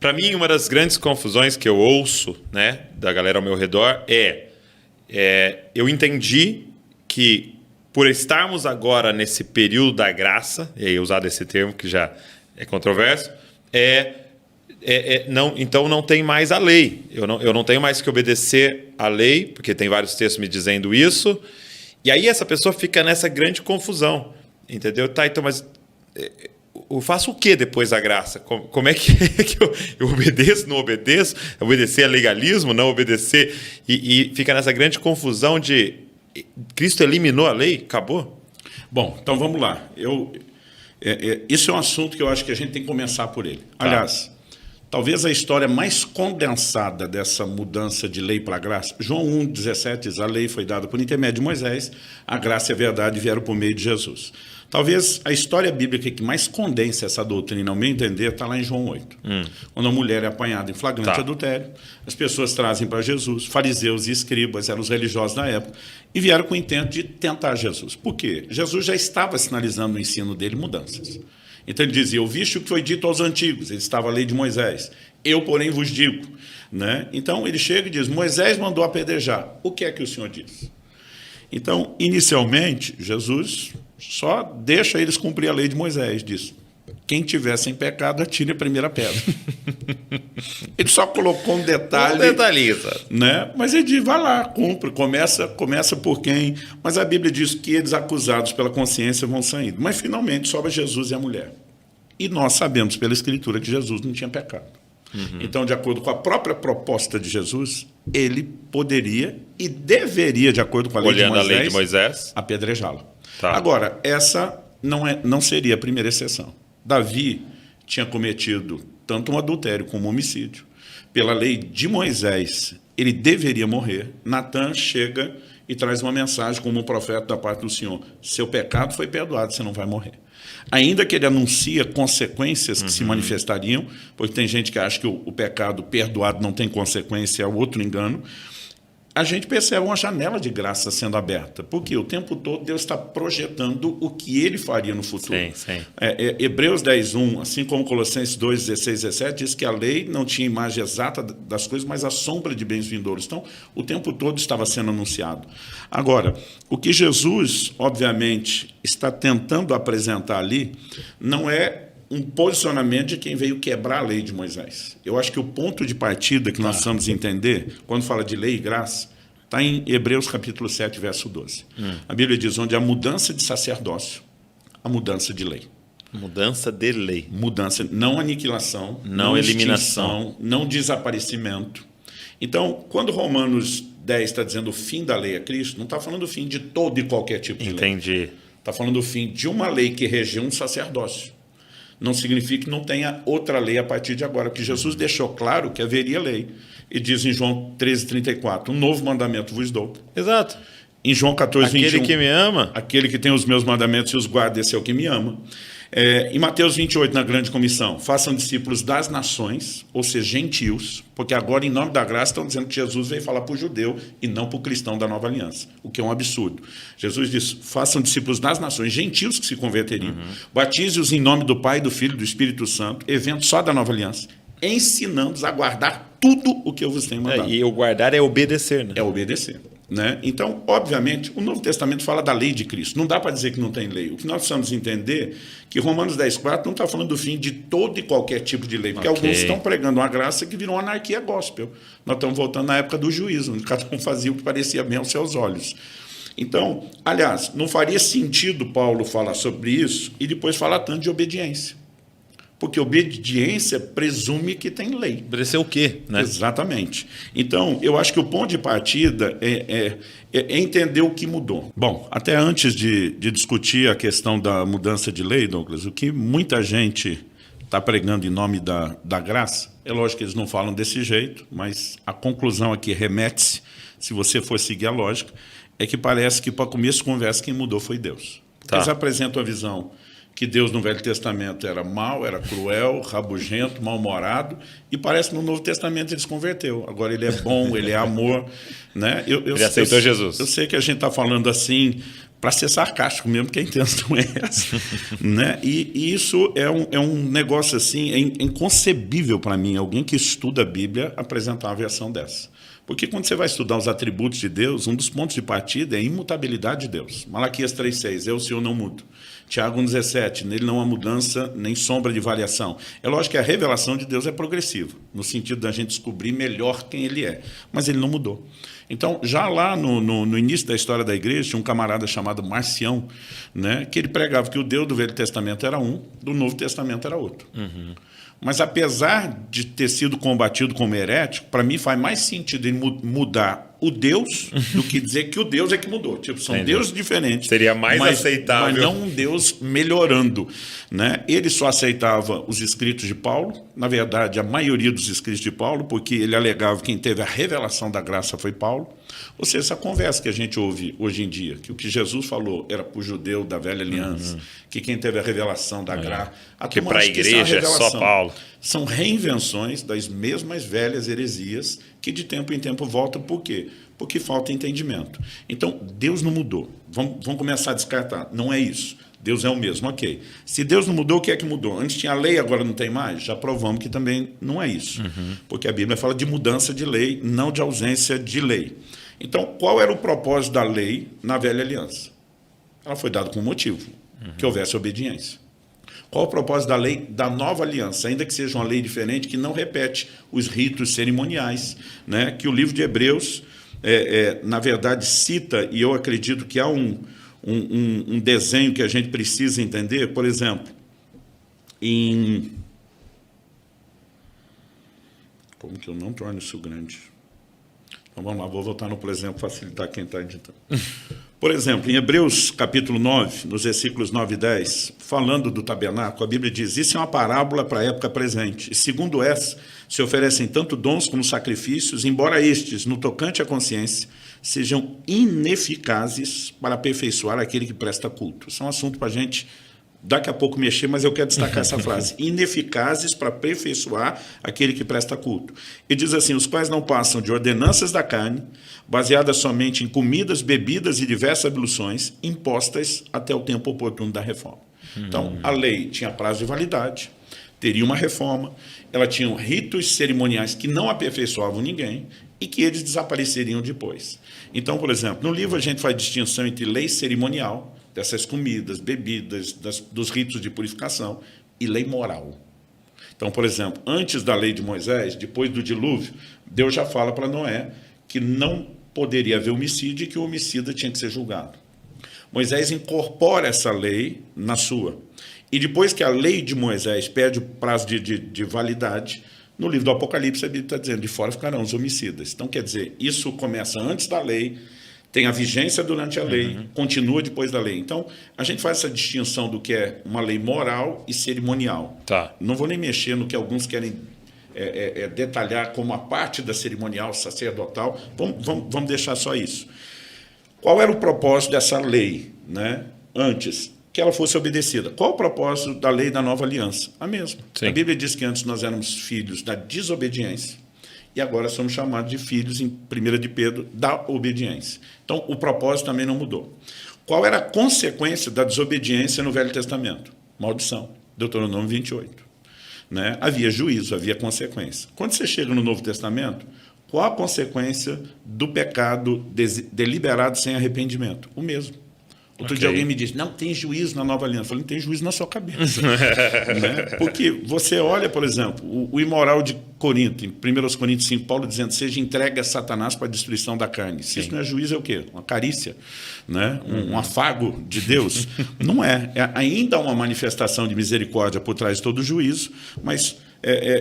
Para mim, uma das grandes confusões que eu ouço, né, da galera ao meu redor eu entendi que por estarmos agora nesse período da graça, e aí usado esse termo que já é controverso, então não tem mais a lei. Eu não tenho mais que obedecer à lei, porque tem vários textos me dizendo isso. E aí essa pessoa fica nessa grande confusão, entendeu? Tá, então, mas eu faço o que depois da graça? Como é que eu obedeço, não obedeço? Obedecer a legalismo, não obedecer? E fica nessa grande confusão de Cristo eliminou a lei? Acabou? Bom, então vamos lá. Isso é um assunto que eu acho que a gente tem que começar por ele. Tá. Aliás, talvez a história mais condensada dessa mudança de lei para a graça, João 1,17 diz, a lei foi dada por intermédio de Moisés, a graça e a verdade vieram por meio de Jesus. Talvez a história bíblica que mais condensa essa doutrina, ao meu entender, está lá em João 8. Quando a mulher é apanhada em flagrante adultério, as pessoas trazem para Jesus, fariseus e escribas, eram os religiosos da época, e vieram com o intento de tentar Jesus. Por quê? Jesus já estava sinalizando no ensino dele mudanças. Então ele dizia, ouviste o que foi dito aos antigos, ele estava a lei de Moisés, eu, porém, vos digo. Né? Então ele chega e diz, Moisés mandou apedrejar, o que é que o Senhor diz? Então, inicialmente, Jesus só deixa eles cumprir a lei de Moisés, diz, quem tiver sem pecado, atire a primeira pedra. Ele só colocou um detalhe. Um detalhista. Né? Mas ele diz, vai lá, cumpre, começa por quem? Mas a Bíblia diz que eles acusados pela consciência vão saindo. Mas finalmente sobra Jesus e a mulher. E nós sabemos pela Escritura que Jesus não tinha pecado. Então, de acordo com a própria proposta de Jesus, ele poderia e deveria, de acordo com a lei de Moisés, apedrejá-la. Tá. Agora, essa não seria a primeira exceção. Davi tinha cometido tanto um adultério como um homicídio. Pela lei de Moisés, ele deveria morrer. Natã chega e traz uma mensagem como um profeta da parte do Senhor. Seu pecado foi perdoado, você não vai morrer. Ainda que ele anuncia consequências que se manifestariam, porque tem gente que acha que o pecado perdoado não tem consequência, é outro engano, a gente percebe uma janela de graça sendo aberta, porque o tempo todo Deus está projetando o que ele faria no futuro. Sim. Hebreus 10:1, assim como Colossenses 2:16, 17, diz que a lei não tinha imagem exata das coisas, mas a sombra de bens vindouros. Então, o tempo todo estava sendo anunciado. Agora, o que Jesus, obviamente, está tentando apresentar ali, não é um posicionamento de quem veio quebrar a lei de Moisés. Eu acho que o ponto de partida que nós precisamos entender, quando fala de lei e graça, está em Hebreus capítulo 7, verso 12. A Bíblia diz, onde há mudança de sacerdócio, há mudança de lei. Mudança de lei. Mudança, não aniquilação, não eliminação, extinção, não desaparecimento. Então, quando Romanos 10 está dizendo o fim da lei é Cristo, não está falando do fim de todo e qualquer tipo de lei. Entendi. Está falando do fim de uma lei que regia um sacerdócio. Não significa que não tenha outra lei a partir de agora, porque Jesus deixou claro que haveria lei. E diz em João 13:34, um novo mandamento vos dou. Exato. Em João 14:21, aquele que me ama, aquele que tem os meus mandamentos e os guarda, esse é o que me ama. Em Mateus 28, na grande comissão, façam discípulos das nações, ou seja, gentios, porque agora, em nome da graça, estão dizendo que Jesus veio falar para o judeu e não para o cristão da nova aliança, o que é um absurdo. Jesus diz, façam discípulos das nações, gentios que se converteriam, batize-os em nome do Pai, do Filho e do Espírito Santo, evento só da nova aliança, ensinando-os a guardar tudo o que eu vos tenho mandado. E o guardar é obedecer, né? É obedecer. Né? Então, obviamente, o Novo Testamento fala da lei de Cristo. Não dá para dizer que não tem lei. O que nós precisamos entender é que Romanos 10:4 não está falando do fim de todo e qualquer tipo de lei, porque alguns estão pregando uma graça que virou anarquia gospel. Nós estamos voltando na época do juízo, onde cada um fazia o que parecia bem aos seus olhos. Então, aliás, não faria sentido Paulo falar sobre isso e depois falar tanto de obediência. Porque obediência presume que tem lei. Obedecer o quê? Né? Exatamente. Então, eu acho que o ponto de partida é entender o que mudou. Bom, até antes de discutir a questão da mudança de lei, Douglas, o que muita gente está pregando em nome da graça, é lógico que eles não falam desse jeito, mas a conclusão aqui remete-se, se você for seguir a lógica, é que parece que para começo de conversa quem mudou foi Deus. Tá. Eles apresentam a visão que Deus no Velho Testamento era mau, era cruel, rabugento, mal-humorado, e parece que no Novo Testamento ele se converteu. Agora ele é bom, ele é amor. Né? Ele aceitou Jesus. Eu sei que a gente está falando assim para ser sarcástico mesmo, porque a intenção é essa. Né? E isso é um negócio assim, é inconcebível para mim, alguém que estuda a Bíblia apresentar uma versão dessa. Porque quando você vai estudar os atributos de Deus, um dos pontos de partida é a imutabilidade de Deus. Malaquias 3,6, eu, o Senhor, não mudo. Tiago 1,17, nele não há mudança nem sombra de variação. É lógico que a revelação de Deus é progressiva, no sentido da gente descobrir melhor quem Ele é, mas Ele não mudou. Então, já lá no início da história da igreja, tinha um camarada chamado Marcião, né, que ele pregava que o Deus do Velho Testamento era um, do Novo Testamento era outro. Uhum. Mas, apesar de ter sido combatido como herético, para mim faz mais sentido ele mudar o Deus do que dizer que o Deus é que mudou. Tipo, são deuses diferentes. Seria mais aceitável. Mas não um Deus melhorando. Né? Ele só aceitava os escritos de Paulo, na verdade, a maioria dos escritos de Paulo, porque ele alegava que quem teve a revelação da graça foi Paulo. Ou seja, essa conversa que a gente ouve hoje em dia, que o que Jesus falou era para o judeu da velha aliança, que quem teve a revelação da graça... Que para a igreja é só Paulo. São reinvenções das mesmas velhas heresias que de tempo em tempo voltam. Por quê? Porque falta entendimento. Então, Deus não mudou. Vamos começar a descartar. Não é isso. Deus é o mesmo, ok. Se Deus não mudou, o que é que mudou? Antes tinha lei, agora não tem mais? Já provamos que também não é isso. Porque a Bíblia fala de mudança de lei, não de ausência de lei. Então, qual era o propósito da lei na velha aliança? Ela foi dada com um motivo, que houvesse obediência. Qual o propósito da lei da nova aliança? Ainda que seja uma lei diferente, que não repete os ritos cerimoniais, né? Que o livro de Hebreus, na verdade, cita, e eu acredito que há um desenho que a gente precisa entender, por exemplo, como que eu não torno isso grande? Então, vamos lá, vou voltar no por exemplo, facilitar quem está editando. Por exemplo, em Hebreus capítulo 9, nos versículos 9 e 10, falando do tabernáculo, a Bíblia diz, isso é uma parábola para a época presente. E segundo essa, se oferecem tanto dons como sacrifícios, embora estes, no tocante à consciência, sejam ineficazes para aperfeiçoar aquele que presta culto. Isso é um assunto para a gente daqui a pouco mexer, mas eu quero destacar essa frase. Ineficazes para aperfeiçoar aquele que presta culto. E diz assim, os quais não passam de ordenanças da carne, baseadas somente em comidas, bebidas e diversas abluções, impostas até o tempo oportuno da reforma. Então, a lei tinha prazo de validade, teria uma reforma, ela tinha ritos cerimoniais que não aperfeiçoavam ninguém e que eles desapareceriam depois. Então, por exemplo, no livro a gente faz distinção entre lei cerimonial, dessas comidas, bebidas, dos ritos de purificação, e lei moral. Então, por exemplo, antes da lei de Moisés, depois do dilúvio, Deus já fala para Noé que não poderia haver homicídio e que o homicida tinha que ser julgado. Moisés incorpora essa lei na sua. E depois que a lei de Moisés perde o prazo de validade, no livro do Apocalipse a Bíblia está dizendo, de fora ficarão os homicidas. Então, quer dizer, isso começa antes da lei, tem a vigência durante a lei, continua depois da lei. Então, a gente faz essa distinção do que é uma lei moral e cerimonial. Tá. Não vou nem mexer no que alguns querem detalhar como a parte da cerimonial sacerdotal. Vamos deixar só isso. Qual era o propósito dessa lei, né? Antes? Que ela fosse obedecida. Qual o propósito da lei da nova aliança? A mesma. Sim. A Bíblia diz que antes nós éramos filhos da desobediência, e agora somos chamados de filhos, em 1 de Pedro, da obediência. Então, o propósito também não mudou. Qual era a consequência da desobediência no Velho Testamento? Maldição. Deuteronômio 28. Né? Havia juízo, havia consequência. Quando você chega no Novo Testamento, qual a consequência do pecado deliberado sem arrependimento? O mesmo. Outro dia alguém me disse, não tem juízo na nova aliança. Eu falei, não tem juízo na sua cabeça. Né? Porque você olha, por exemplo, o imoral de Corinto, em 1 Coríntios 5, Paulo dizendo, seja entregue a Satanás para a destruição da carne. Se isso não é juízo, é o quê? Uma carícia, né? Um afago de Deus. Não é. Ainda há uma manifestação de misericórdia por trás de todo o juízo, mas...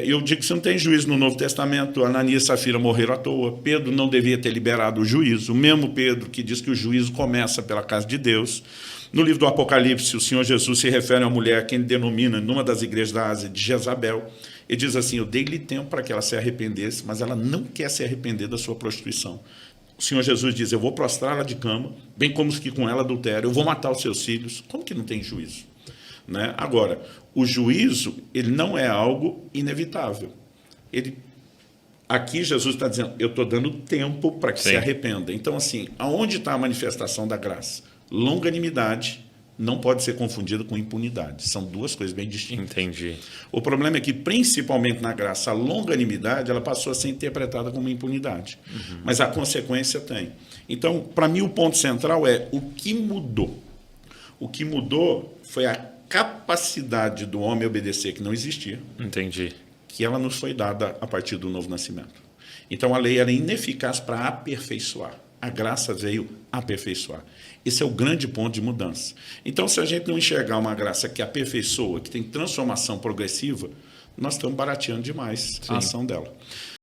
eu digo que você não tem juízo no Novo Testamento, Ananias e Safira morreram à toa, Pedro não devia ter liberado o juízo, o mesmo Pedro que diz que o juízo começa pela casa de Deus. No livro do Apocalipse, o Senhor Jesus se refere a uma mulher que ele denomina, numa das igrejas da Ásia, de Jezabel, e diz assim, eu dei-lhe tempo para que ela se arrependesse, mas ela não quer se arrepender da sua prostituição. O Senhor Jesus diz, eu vou prostrá-la de cama, bem como os que com ela adulteram, eu vou matar os seus filhos. Como que não tem juízo? Né? Agora, o juízo ele não é algo inevitável. Aqui Jesus está dizendo, eu estou dando tempo para que se arrependa. Então, assim, aonde está a manifestação da graça? Longanimidade não pode ser confundida com impunidade. São duas coisas bem distintas. Entendi. O problema é que, principalmente na graça, a longanimidade ela passou a ser interpretada como impunidade. Mas a consequência tem. Então, para mim, o ponto central é o que mudou. O que mudou foi a capacidade do homem obedecer, que não existia, Entendi. que ela nos foi dada a partir do novo nascimento. Então, a lei era ineficaz para aperfeiçoar. A graça veio aperfeiçoar. Esse é o grande ponto de mudança. Então, se a gente não enxergar uma graça que aperfeiçoa, que tem transformação progressiva, nós estamos barateando demais a ação dela.